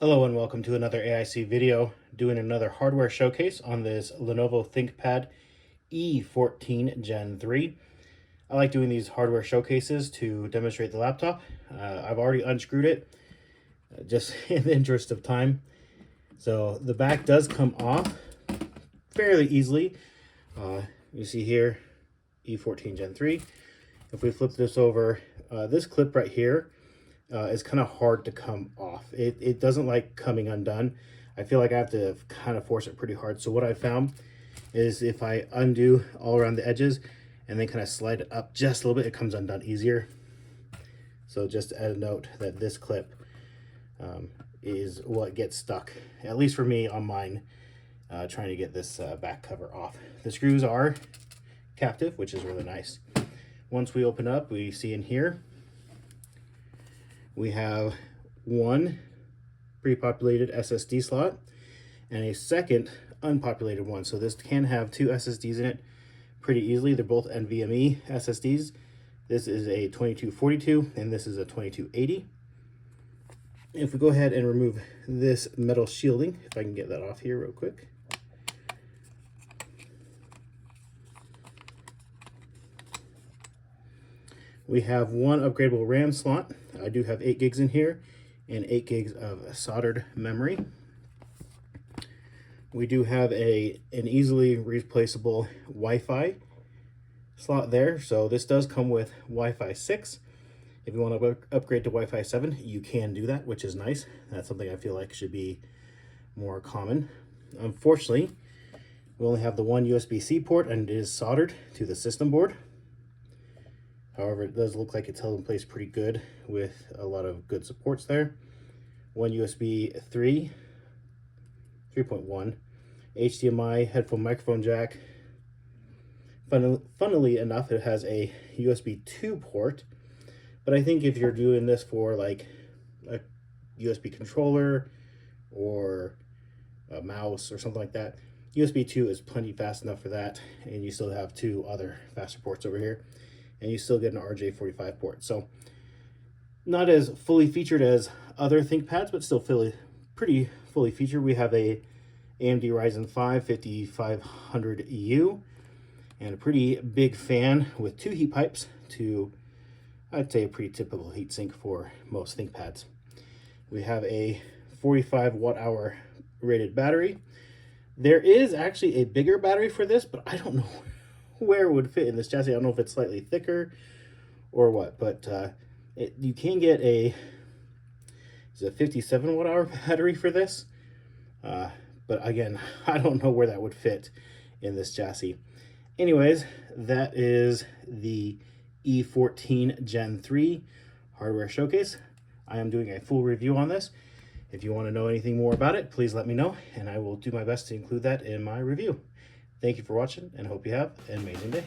Hello and welcome to another AIC video, doing another hardware showcase on this Lenovo Thinkpad E14 Gen 3. I like doing these hardware showcases to demonstrate the laptop. I've already unscrewed it, just in the interest of time. So the back does come off fairly easily. You see here, E14 Gen 3. If we flip this over, this clip right here, is kind of hard to come off. It doesn't like coming undone. I feel like I have to kind of force it pretty hard. So what I found is if I undo all around the edges and then kind of slide it up just a little bit, it comes undone easier. So just add a note that this clip is what gets stuck, at least for me on mine, trying to get this back cover off. The screws are captive, which is really nice. Once we open up, we see in here, we have one pre-populated SSD slot and a second unpopulated one. So this can have two SSDs in it pretty easily. They're both NVMe SSDs. This is a 2242 and this is a 2280. If we go ahead and remove this metal shielding, if I can get that off here real quick. We have one upgradable RAM slot. I do have 8 gigs in here and 8 gigs of soldered memory. We do have an easily replaceable Wi-Fi slot there. So this does come with Wi-Fi 6. If you want to upgrade to Wi-Fi 7, you can do that, which is nice. That's something I feel like should be more common. Unfortunately, we only have the one USB-C port and it is soldered to the system board. However, it does look like it's held in place pretty good with a lot of good supports there. One USB 3.1, HDMI, headphone microphone jack. Funnily enough, it has a USB 2 port, but I think if you're doing this for like a USB controller or a mouse or something like that, USB 2 is plenty fast enough for that, and you still have two other faster ports over here. And you still get an RJ45 port. So not as fully featured as other ThinkPads, but still pretty fully featured. We have a AMD Ryzen 5 5500U and a pretty big fan with two heat pipes to, I'd say, a pretty typical heatsink for most ThinkPads. We have a 45 watt-hour rated battery. There is actually a bigger battery for this, but I don't know where it would fit in this chassis. I don't know if it's slightly thicker or what, but you can get a 57 watt-hour battery for this, but again, I don't know where that would fit in this chassis. Anyways, that is the E14 Gen 3 hardware showcase. I am doing a full review on this. If you want to know anything more about it, please let me know, and I will do my best to include that in my review. Thank you for watching, and hope you have an amazing day.